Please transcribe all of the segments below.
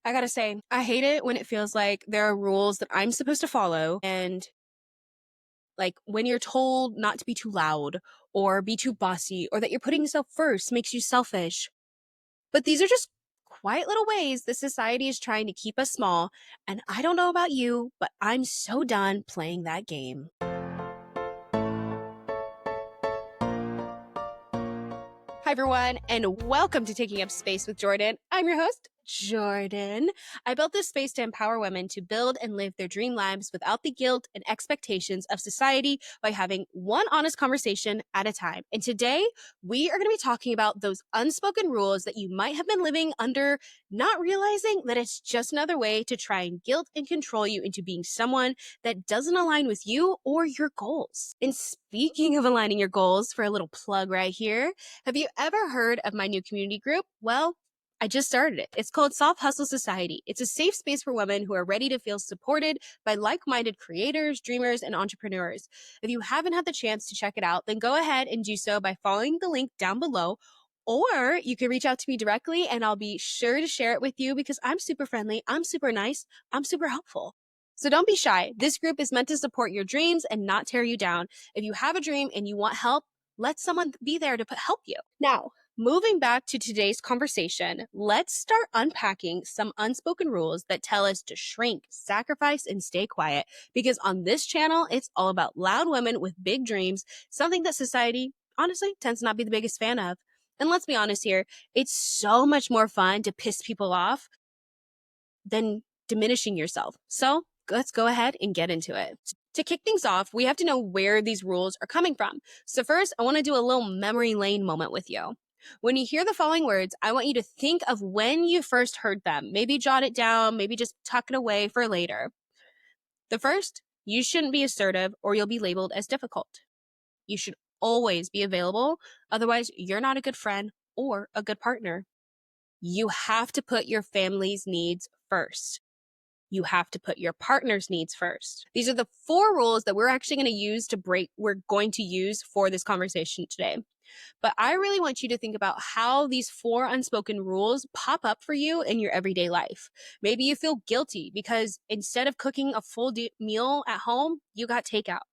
I gotta say, I hate it when it feels like there are rules that I'm supposed to follow. And like when you're told not to be too loud or be too bossy or that you're putting yourself first makes you selfish. But these are just quiet little ways that society is trying to keep us small. And I don't know about you, but I'm so done playing that game. Hi, everyone, and welcome to Taking Up Space with Jordan. I'm your host, Jordan. I built this space to empower women to build and live their dream lives without the guilt and expectations of society by having one honest conversation at a time. And today, we are going to be talking about those unspoken rules that you might have been living under, not realizing that it's just another way to try and guilt and control you into being someone that doesn't align with you or your goals. And speaking of aligning your goals, for a little plug right here, have you ever heard of my new community group? Well, I just started it. It's called Soft Hustle Society. It's a safe space for women who are ready to feel supported by like-minded creators, dreamers, and entrepreneurs. If you haven't had the chance to check it out, then go ahead and do so by following the link down below. Or you can reach out to me directly and I'll be sure to share it with you because I'm super friendly, I'm super nice, I'm super helpful. So don't be shy. This group is meant to support your dreams and not tear you down. If you have a dream and you want help, let someone be there to help you. Now, moving back to today's conversation, let's start unpacking some unspoken rules that tell us to shrink, sacrifice, and stay quiet. Because on this channel, it's all about loud women with big dreams, something that society, honestly, tends to not be the biggest fan of. And let's be honest here, it's so much more fun to piss people off than diminishing yourself. So let's go ahead and get into it. To kick things off, we have to know where these rules are coming from. So first, I want to do a little memory lane moment with you. When you hear the following words, I want you to think of when you first heard them. Maybe jot it down, maybe just tuck it away for later. The first, you shouldn't be assertive or you'll be labeled as difficult. You should always be available, otherwise you're not a good friend or a good partner. You have to put your family's needs first. You have to put your partner's needs first. These are the 4 rules that we're actually going to use for this conversation today. But I really want you to think about how these 4 unspoken rules pop up for you in your everyday life. Maybe you feel guilty because instead of cooking a full meal at home, you got takeout.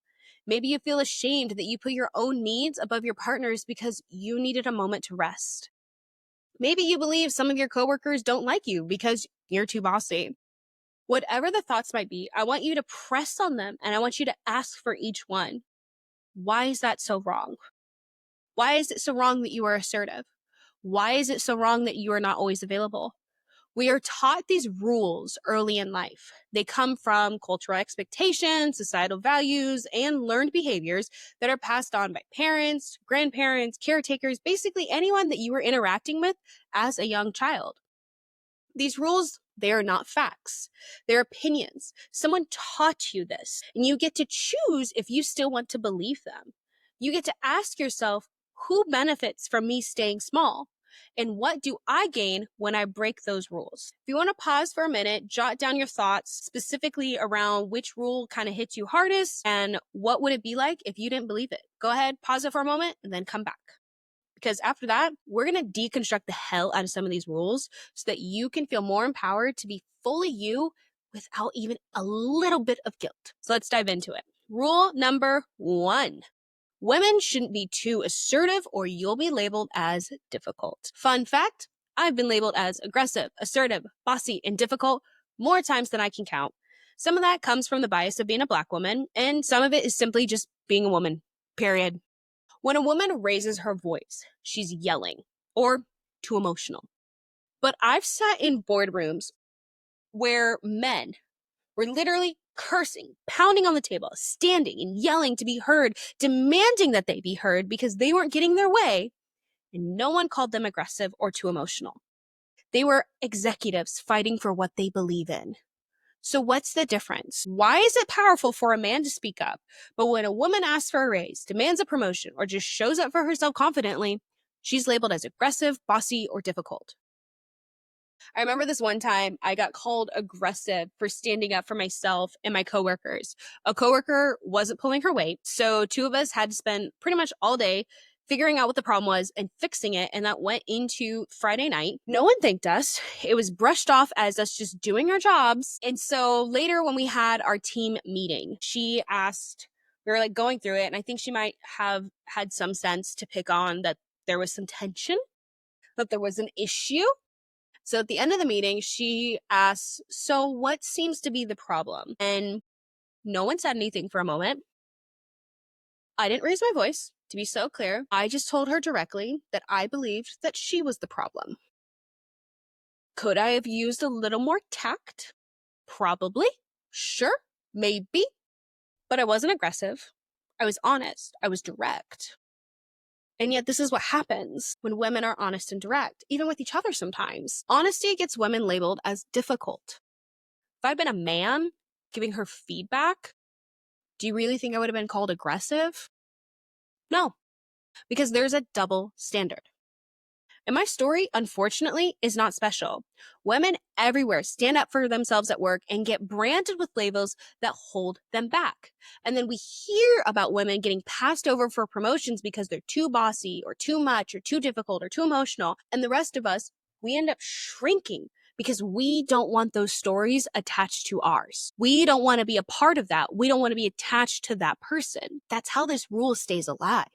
Maybe you feel ashamed that you put your own needs above your partner's because you needed a moment to rest. Maybe you believe some of your coworkers don't like you because you're too bossy. Whatever the thoughts might be, I want you to press on them and I want you to ask for each one. Why is that so wrong? Why is it so wrong that you are assertive? Why is it so wrong that you are not always available? We are taught these rules early in life. They come from cultural expectations, societal values, and learned behaviors that are passed on by parents, grandparents, caretakers, basically anyone that you were interacting with as a young child. These rules, they are not facts. They're opinions. Someone taught you this, and you get to choose if you still want to believe them. You get to ask yourself, who benefits from me staying small? And what do I gain when I break those rules? If you want to pause for a minute, jot down your thoughts specifically around which rule kind of hits you hardest and what would it be like if you didn't believe it. Go ahead, pause it for a moment, and then come back. Because after that, we're going to deconstruct the hell out of some of these rules so that you can feel more empowered to be fully you without even a little bit of guilt. So let's dive into it. Rule number 1. Women shouldn't be too assertive or you'll be labeled as difficult. Fun fact, I've been labeled as aggressive, assertive, bossy, and difficult more times than I can count. Some of that comes from the bias of being a Black woman, and some of it is simply just being a woman, period. When a woman raises her voice, she's yelling or too emotional. But I've sat in boardrooms where men were literally cursing, pounding on the table, standing and yelling to be heard, demanding that they be heard because they weren't getting their way, and no one called them aggressive or too emotional. They were executives fighting for what they believe in. So what's the difference? Why is it powerful for a man to speak up, but when a woman asks for a raise, demands a promotion, or just shows up for herself confidently, she's labeled as aggressive, bossy, or difficult? I remember this one time I got called aggressive for standing up for myself and my coworkers. A coworker wasn't pulling her weight, so 2 of us had to spend pretty much all day figuring out what the problem was and fixing it. And that went into Friday night. No one thanked us. It was brushed off as us just doing our jobs. And so later when we had our team meeting, she asked, we were like going through it, and I think she might have had some sense to pick on that there was some tension, that there was an issue. So at the end of the meeting, she asked, so what seems to be the problem? And no one said anything for a moment. I didn't raise my voice, to be so clear. I just told her directly that I believed that she was the problem. Could I have used a little more tact? Probably. Sure. Maybe. But I wasn't aggressive. I was honest. I was direct. And yet this is what happens when women are honest and direct, even with each other sometimes. Honesty gets women labeled as difficult. If I'd been a man giving her feedback, do you really think I would have been called aggressive? No, because there's a double standard. And my story, unfortunately, is not special. Women everywhere stand up for themselves at work and get branded with labels that hold them back. And then we hear about women getting passed over for promotions because they're too bossy or too much or too difficult or too emotional. And the rest of us, we end up shrinking because we don't want those stories attached to ours. We don't want to be a part of that. We don't want to be attached to that person. That's how this rule stays alive.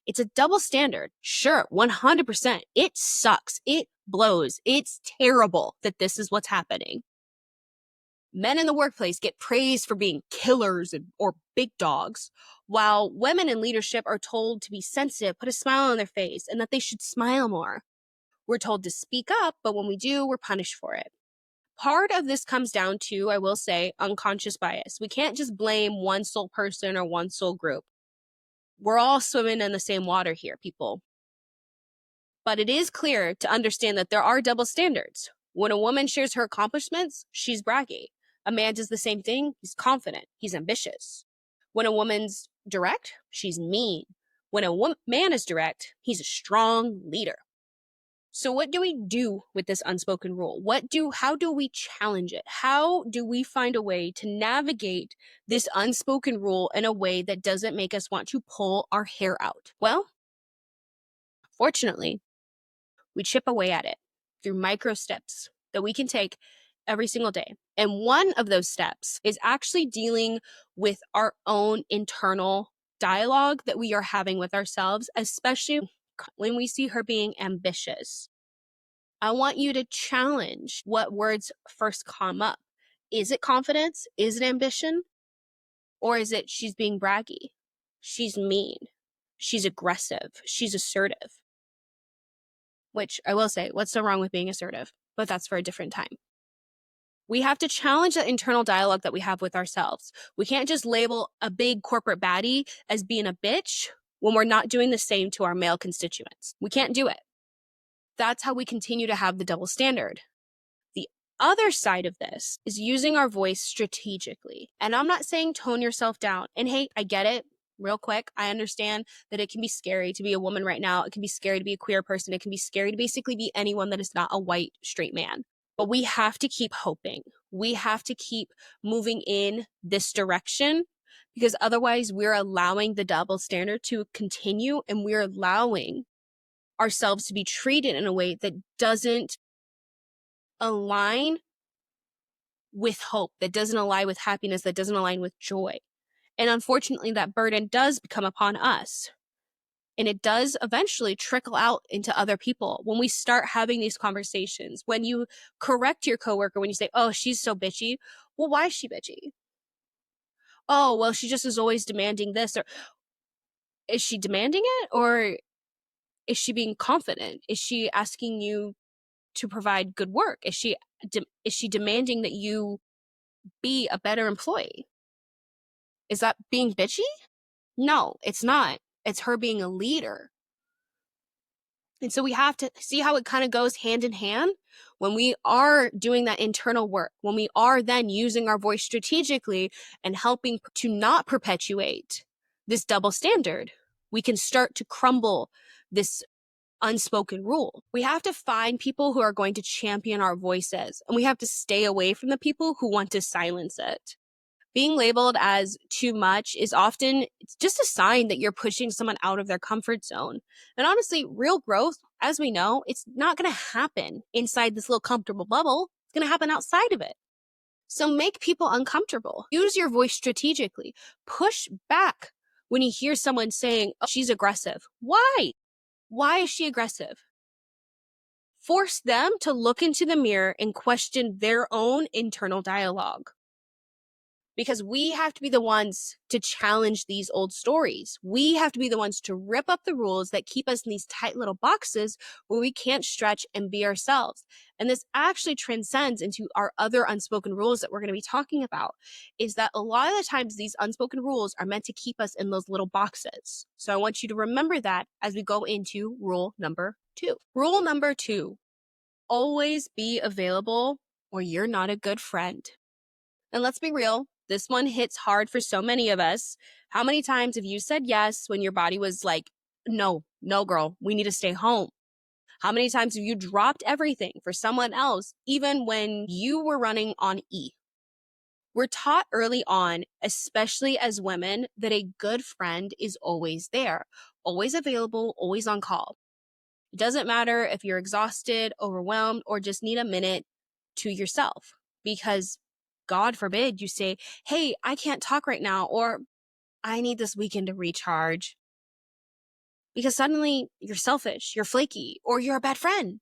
It's a double standard. Sure, 100%. It sucks. It blows. It's terrible that this is what's happening. Men in the workplace get praised for being killers or big dogs, while women in leadership are told to be sensitive, put a smile on their face, and that they should smile more. We're told to speak up, but when we do, we're punished for it. Part of this comes down to, I will say, unconscious bias. We can't just blame one sole person or one sole group. We're all swimming in the same water here, people. But it is clear to understand that there are double standards. When a woman shares her accomplishments, she's braggy. A man does the same thing, he's confident, he's ambitious. When a woman's direct, she's mean. When a man is direct, he's a strong leader. So what do we do with this unspoken rule? How do we challenge it? How do we find a way to navigate this unspoken rule in a way that doesn't make us want to pull our hair out? Well, fortunately, we chip away at it through micro steps that we can take every single day. And one of those steps is actually dealing with our own internal dialogue that we are having with ourselves, especially when we see her being ambitious. I want you to challenge what words first come up. Is it confidence? Is it ambition? Or is it she's being braggy? She's mean. She's aggressive. She's assertive. Which I will say, what's so wrong with being assertive? But that's for a different time. We have to challenge that internal dialogue that we have with ourselves. We can't just label a big corporate baddie as being a bitch when we're not doing the same to our male constituents. We can't do it. That's how we continue to have the double standard. The other side of this is using our voice strategically. And I'm not saying tone yourself down. And hey, I get it. Real quick, I understand that it can be scary to be a woman right now. It can be scary to be a queer person. It can be scary to basically be anyone that is not a white, straight man. But we have to keep hoping. We have to keep moving in this direction, because otherwise we're allowing the double standard to continue, and we're allowing ourselves to be treated in a way that doesn't align with hope, that doesn't align with happiness, that doesn't align with joy. And unfortunately, that burden does become upon us. And it does eventually trickle out into other people when we start having these conversations. When you correct your coworker, when you say, oh, she's so bitchy. Well, why is she bitchy? Oh, well, she just is always demanding this. Or is she demanding it? Or is she being confident? Is she asking you to provide good work? Is she demanding that you be a better employee? Is that being bitchy? No, it's not. It's her being a leader. And so we have to see how it kind of goes hand in hand when we are doing that internal work, when we are then using our voice strategically and helping to not perpetuate this double standard. We can start to crumble this unspoken rule. We have to find people who are going to champion our voices, and we have to stay away from the people who want to silence it. Being labeled as too much is often it's just a sign that you're pushing someone out of their comfort zone. And honestly, real growth, as we know, it's not going to happen inside this little comfortable bubble. It's going to happen outside of it. So make people uncomfortable. Use your voice strategically. Push back when you hear someone saying, oh, she's aggressive. Why? Why is she aggressive? Force them to look into the mirror and question their own internal dialogue. Because we have to be the ones to challenge these old stories. We have to be the ones to rip up the rules that keep us in these tight little boxes where we can't stretch and be ourselves. And this actually transcends into our other unspoken rules that we're going to be talking about, is that a lot of the times these unspoken rules are meant to keep us in those little boxes. So I want you to remember that as we go into rule number 2. Rule number 2, always be available or you're not a good friend. And let's be real, this one hits hard for so many of us. How many times have you said yes when your body was like, no, girl, we need to stay home? How many times have you dropped everything for someone else, even when you were running on E? We're taught early on, especially as women, that a good friend is always there, always available, always on call. It doesn't matter if you're exhausted, overwhelmed, or just need a minute to yourself, because God forbid you say, hey, I can't talk right now, or I need this weekend to recharge. Because suddenly you're selfish, you're flaky, or you're a bad friend.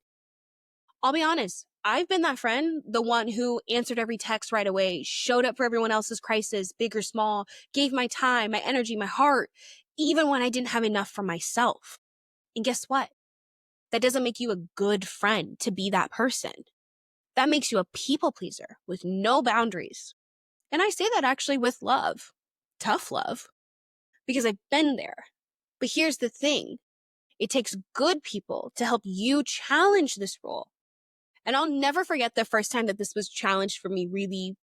I'll be honest. I've been that friend, the one who answered every text right away, showed up for everyone else's crisis, big or small, gave my time, my energy, my heart, even when I didn't have enough for myself. And guess what? That doesn't make you a good friend to be that person. That makes you a people pleaser with no boundaries. And I say that actually with love, tough love, because I've been there. But here's the thing. It takes good people to help you challenge this rule. And I'll never forget the first time that this was challenged for me really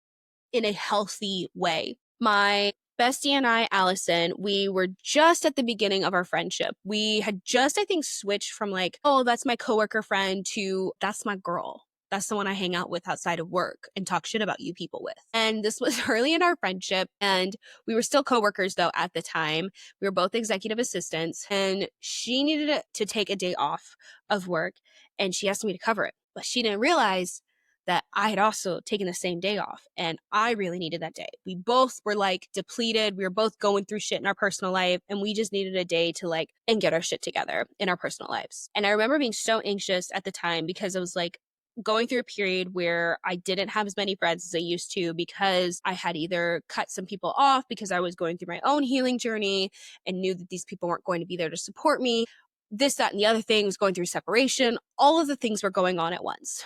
in a healthy way. My bestie and I, Allison, we were just at the beginning of our friendship. We had just, I think, switched from like, oh, that's my coworker friend to that's my girl. That's the one I hang out with outside of work and talk shit about you people with. And this was early in our friendship. And we were still coworkers though at the time. We were both executive assistants and she needed to take a day off of work and she asked me to cover it. But she didn't realize that I had also taken the same day off and I really needed that day. We both were like depleted. We were both going through shit in our personal life and we just needed a day to like and get our shit together in our personal lives. And I remember being so anxious at the time because I was like going through a period where I didn't have as many friends as I used to because I had either cut some people off because I was going through my own healing journey and knew that these people weren't going to be there to support me. This, that, and the other thing was going through separation. All of the things were going on at once.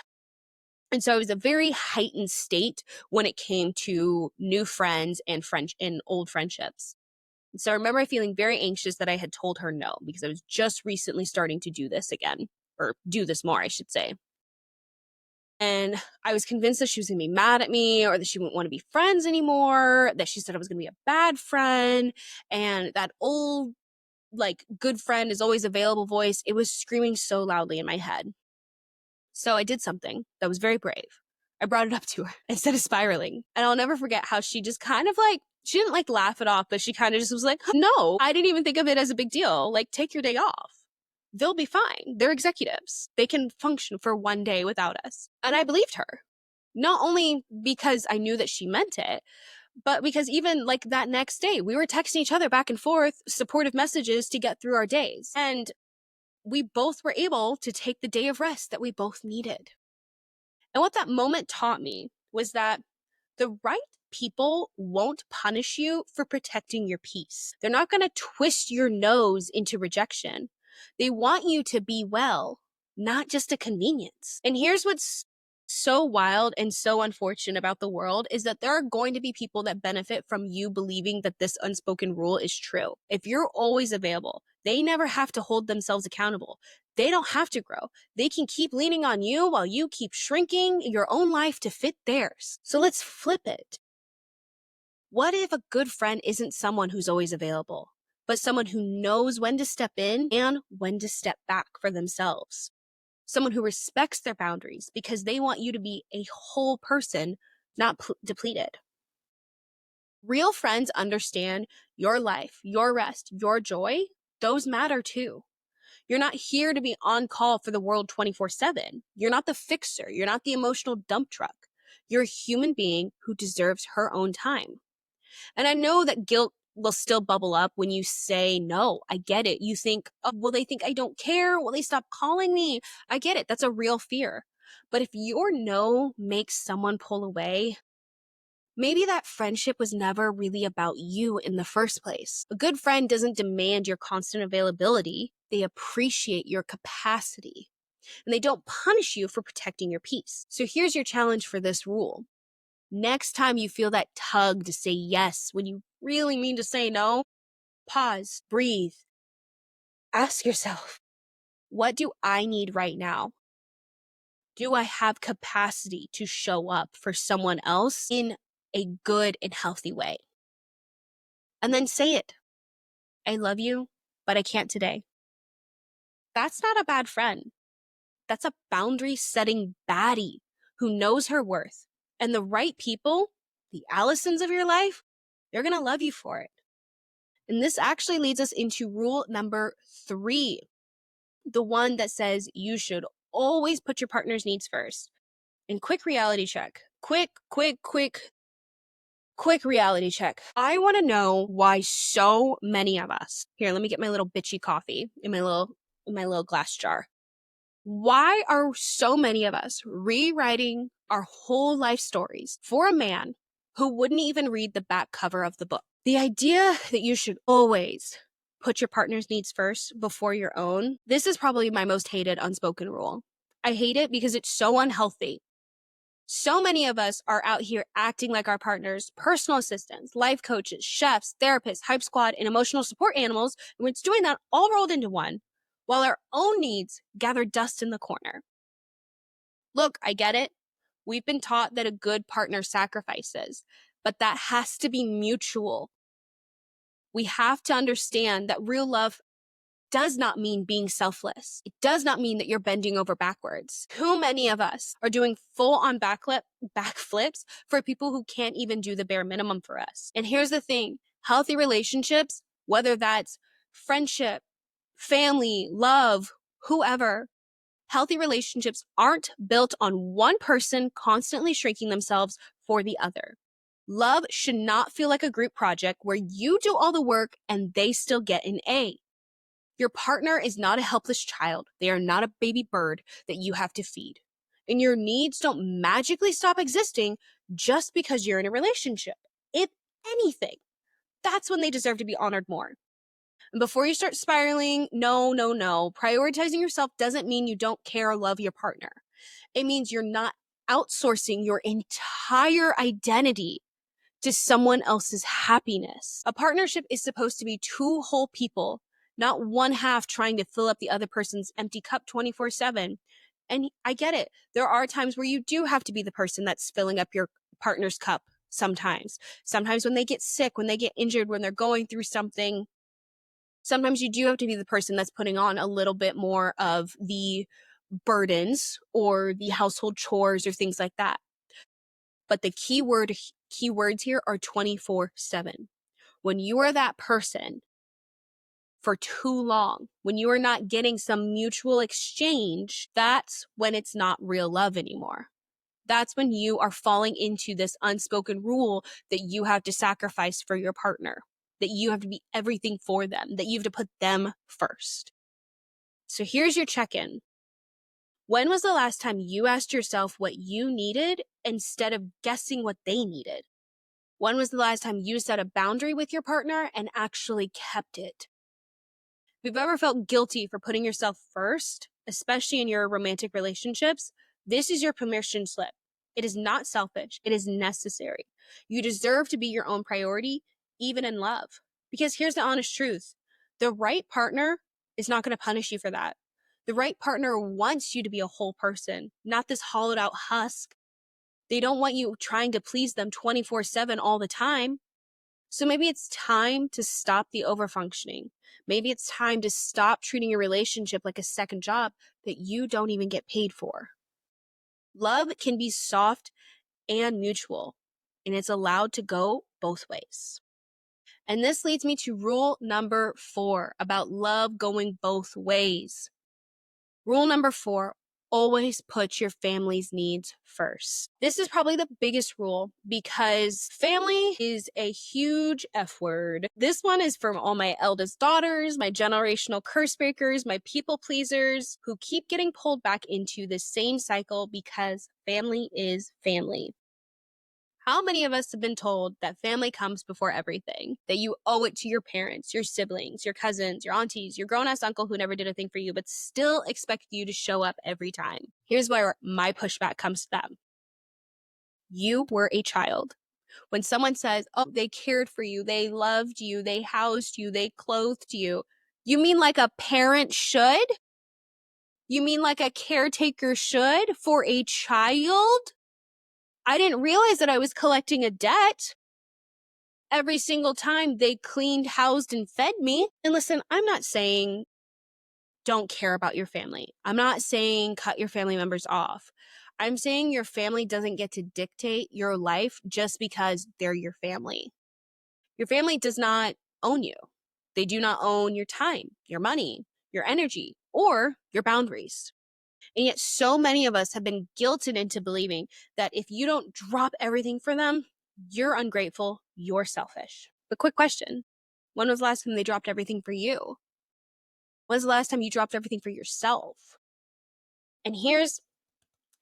And so it was a very heightened state when it came to new friends and old friendships. So I remember feeling very anxious that I had told her no, because I was just recently starting to do this again, or do this more, I should say. And I was convinced that she was going to be mad at me or that she wouldn't want to be friends anymore, that she said I was going to be a bad friend. And that old, like, good friend is always available voice, it was screaming so loudly in my head. So I did something that was very brave. I brought it up to her instead of spiraling. And I'll never forget how she just kind of like, she didn't like laugh it off, but she kind of just was like, no, I didn't even think of it as a big deal. Like, take your day off. They'll be fine. They're executives. They can function for one day without us. And I believed her. Not only because I knew that she meant it, but because even like that next day, we were texting each other back and forth, supportive messages to get through our days. And we both were able to take the day of rest that we both needed. And what that moment taught me was that the right people won't punish you for protecting your peace. They're not going to twist your nose into rejection. They want you to be well, not just a convenience. And here's what's so wild and so unfortunate about the world is that there are going to be people that benefit from you believing that this unspoken rule is true. If you're always available, they never have to hold themselves accountable. They don't have to grow. They can keep leaning on you while you keep shrinking your own life to fit theirs. So let's flip it. What if a good friend isn't someone who's always available, but someone who knows when to step in and when to step back for themselves? Someone who respects their boundaries because they want you to be a whole person, not depleted. Real friends understand your life, your rest, your joy. Those matter too. You're not here to be on call for the world 24/7. You're not the fixer. You're not the emotional dump truck. You're a human being who deserves her own time. And I know that guilt will still bubble up when you say no. I get it. You think, oh, will they think I don't care? Will they stop calling me? I get it. That's a real fear. But if your no makes someone pull away, maybe that friendship was never really about you in the first place. A good friend doesn't demand your constant availability. They appreciate your capacity and they don't punish you for protecting your peace. So here's your challenge for this rule. Next time you feel that tug to say yes when you really mean to say no, pause, breathe, ask yourself, what do I need right now? Do I have capacity to show up for someone else in a good and healthy way? And then say it. I love you, but I can't today. That's not a bad friend. That's a boundary setting baddie who knows her worth. And the right people, the Allisons of your life, they're going to love you for it. And this actually leads us into rule number 3, the one that says you should always put your partner's needs first. And quick reality check. Quick reality check. I want to know why so many of us, here, let me get my little bitchy coffee in my little glass jar. Why are so many of us rewriting our whole life stories for a man who wouldn't even read the back cover of the book? The idea that you should always put your partner's needs first before your own, this is probably my most hated unspoken rule. I hate it because it's so unhealthy. So many of us are out here acting like our partners, personal assistants, life coaches, chefs, therapists, hype squad, and emotional support animals, and it's doing that all rolled into one, while our own needs gather dust in the corner. Look, I get it. We've been taught that a good partner sacrifices, but that has to be mutual. We have to understand that real love does not mean being selfless. It does not mean that you're bending over backwards. Too many of us are doing full-on backflips for people who can't even do the bare minimum for us. And here's the thing, healthy relationships, whether that's friendship, family, love, whoever, healthy relationships aren't built on one person constantly shrinking themselves for the other. Love should not feel like a group project where you do all the work and they still get an A. Your partner is not a helpless child. They are not a baby bird that you have to feed. And your needs don't magically stop existing just because you're in a relationship. If anything, that's when they deserve to be honored more. And before you start spiraling, no. Prioritizing yourself doesn't mean you don't care or love your partner. It means you're not outsourcing your entire identity to someone else's happiness. A partnership is supposed to be two whole people, not one half trying to fill up the other person's empty cup 24/7. And I get it. There are times where you do have to be the person that's filling up your partner's cup sometimes. Sometimes when they get sick, when they get injured, when they're going through something, sometimes you do have to be the person that's putting on a little bit more of the burdens or the household chores or things like that. But the keywords here are 24/7. When you are that person for too long, when you are not getting some mutual exchange, that's when it's not real love anymore. That's when you are falling into this unspoken rule that you have to sacrifice for your partner, that you have to be everything for them, that you have to put them first. So here's your check-in. When was the last time you asked yourself what you needed instead of guessing what they needed? When was the last time you set a boundary with your partner and actually kept it? If you've ever felt guilty for putting yourself first, especially in your romantic relationships, this is your permission slip. It is not selfish. It is necessary. You deserve to be your own priority, even in love. Because here's the honest truth. The right partner is not going to punish you for that. The right partner wants you to be a whole person, not this hollowed out husk. They don't want you trying to please them 24/7 all the time. So maybe it's time to stop the overfunctioning. Maybe it's time to stop treating your relationship like a second job that you don't even get paid for. Love can be soft and mutual. and it's allowed to go both ways. And this leads me to rule number 4 about love going both ways. Rule number 4, always put your family's needs first. This is probably the biggest rule because family is a huge F word. This one is from all my eldest daughters, my generational curse breakers, my people pleasers who keep getting pulled back into the same cycle because family is family. How many of us have been told that family comes before everything? That you owe it to your parents, your siblings, your cousins, your aunties, your grown-ass uncle who never did a thing for you, but still expect you to show up every time. Here's where my pushback comes to them. You were a child. When someone says, oh, they cared for you, they loved you, they housed you, they clothed you, you mean like a parent should? You mean like a caretaker should for a child? I didn't realize that I was collecting a debt every single time they cleaned, housed, and fed me. And listen, I'm not saying don't care about your family. I'm not saying cut your family members off. I'm saying your family doesn't get to dictate your life just because they're your family. Your family does not own you. They do not own your time, your money, your energy, or your boundaries. And yet so many of us have been guilted into believing that if you don't drop everything for them, you're ungrateful, you're selfish. But quick question, when was the last time they dropped everything for you? When was the last time you dropped everything for yourself? And here's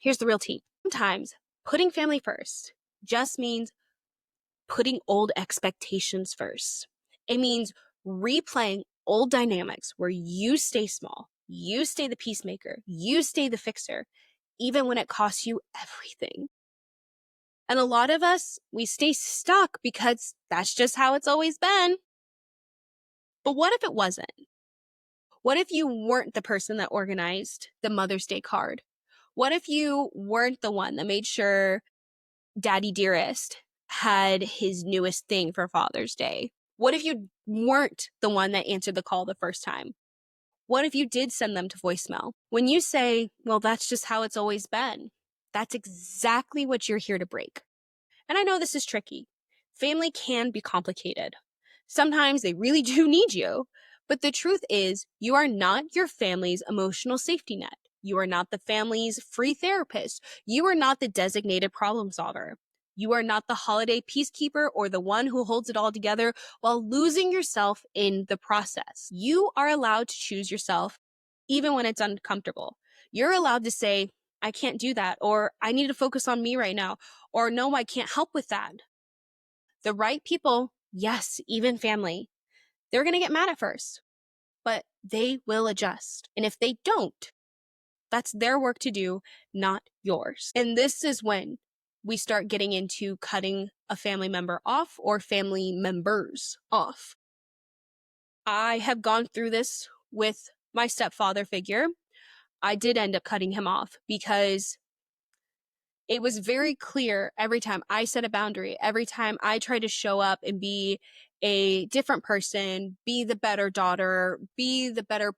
the real tea. Sometimes putting family first just means putting old expectations first. It means replaying old dynamics where you stay small, you stay the peacemaker, you stay the fixer, even when it costs you everything. And a lot of us, we stay stuck because that's just how it's always been. But what if it wasn't? What if you weren't the person that organized the Mother's Day card? What if you weren't the one that made sure Daddy Dearest had his newest thing for Father's Day? What if you weren't the one that answered the call the first time? What if you did send them to voicemail? When you say, well, that's just how it's always been, that's exactly what you're here to break. And I know this is tricky. Family can be complicated. Sometimes they really do need you. But the truth is, you are not your family's emotional safety net. You are not the family's free therapist. You are not the designated problem solver. You are not the holiday peacekeeper or the one who holds it all together while losing yourself in the process. You are allowed to choose yourself even when it's uncomfortable. You're allowed to say, I can't do that, or I need to focus on me right now, or no, I can't help with that. The right people, yes, even family, they're going to get mad at first, but they will adjust. And if they don't, that's their work to do, not yours. And this is when we start getting into cutting a family member off or family members off. I have gone through this with my stepfather figure. I did end up cutting him off because it was very clear every time I set a boundary, every time I tried to show up and be a different person, be the better daughter, be the better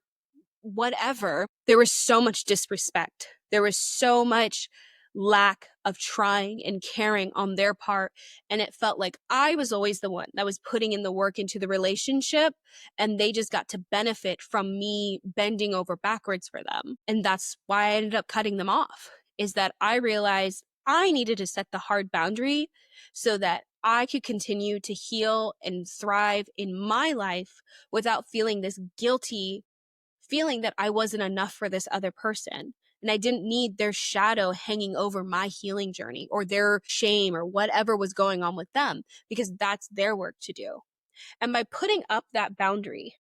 whatever, there was so much disrespect. There was so much lack of trying and caring on their part. And it felt like I was always the one that was putting in the work into the relationship, and they just got to benefit from me bending over backwards for them. And that's why I ended up cutting them off, is that I realized I needed to set the hard boundary so that I could continue to heal and thrive in my life without feeling this guilty feeling that I wasn't enough for this other person. And I didn't need their shadow hanging over my healing journey or their shame or whatever was going on with them, because that's their work to do. And by putting up that boundary,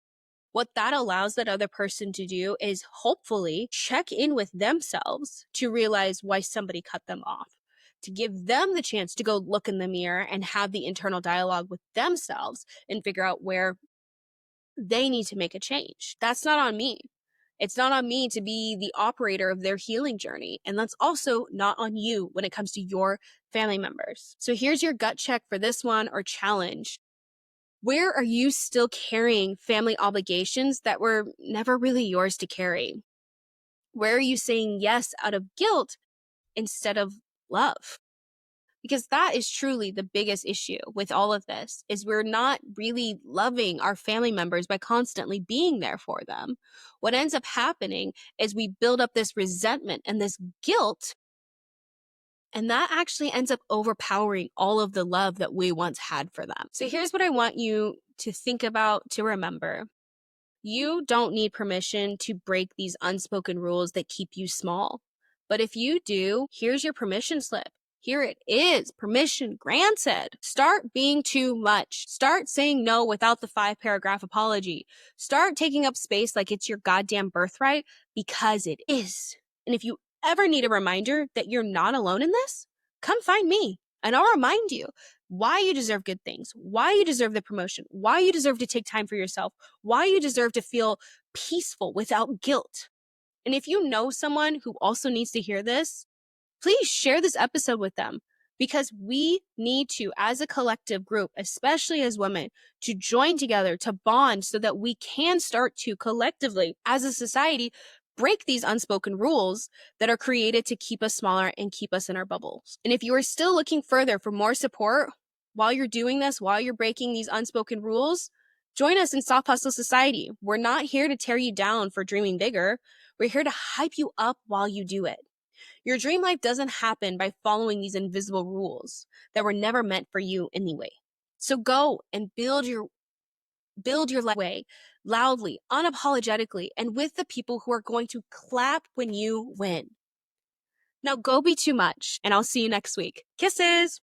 what that allows that other person to do is hopefully check in with themselves to realize why somebody cut them off, to give them the chance to go look in the mirror and have the internal dialogue with themselves and figure out where they need to make a change. That's not on me. It's not on me to be the operator of their healing journey. And that's also not on you when it comes to your family members. So here's your gut check for this one, or challenge. Where are you still carrying family obligations that were never really yours to carry? Where are you saying yes out of guilt instead of love? Because that is truly the biggest issue with all of this, is we're not really loving our family members by constantly being there for them. What ends up happening is we build up this resentment and this guilt, and that actually ends up overpowering all of the love that we once had for them. So here's what I want you to think about, to remember. You don't need permission to break these unspoken rules that keep you small. But if you do, here's your permission slip. Here it is. Permission granted. Start being too much. Start saying no without the 5-paragraph apology. Start taking up space like it's your goddamn birthright, because it is. And if you ever need a reminder that you're not alone in this, come find me and I'll remind you why you deserve good things, why you deserve the promotion, why you deserve to take time for yourself, why you deserve to feel peaceful without guilt. And if you know someone who also needs to hear this, please share this episode with them, because we need to, as a collective group, especially as women, to join together, to bond, so that we can start to collectively, as a society, break these unspoken rules that are created to keep us smaller and keep us in our bubbles. And if you are still looking further for more support while you're doing this, while you're breaking these unspoken rules, join us in Soft Hustle Society. We're not here to tear you down for dreaming bigger. We're here to hype you up while you do it. Your dream life doesn't happen by following these invisible rules that were never meant for you anyway. So go and build your life way, loudly, unapologetically, and with the people who are going to clap when you win. Now go be too much, and I'll see you next week. Kisses!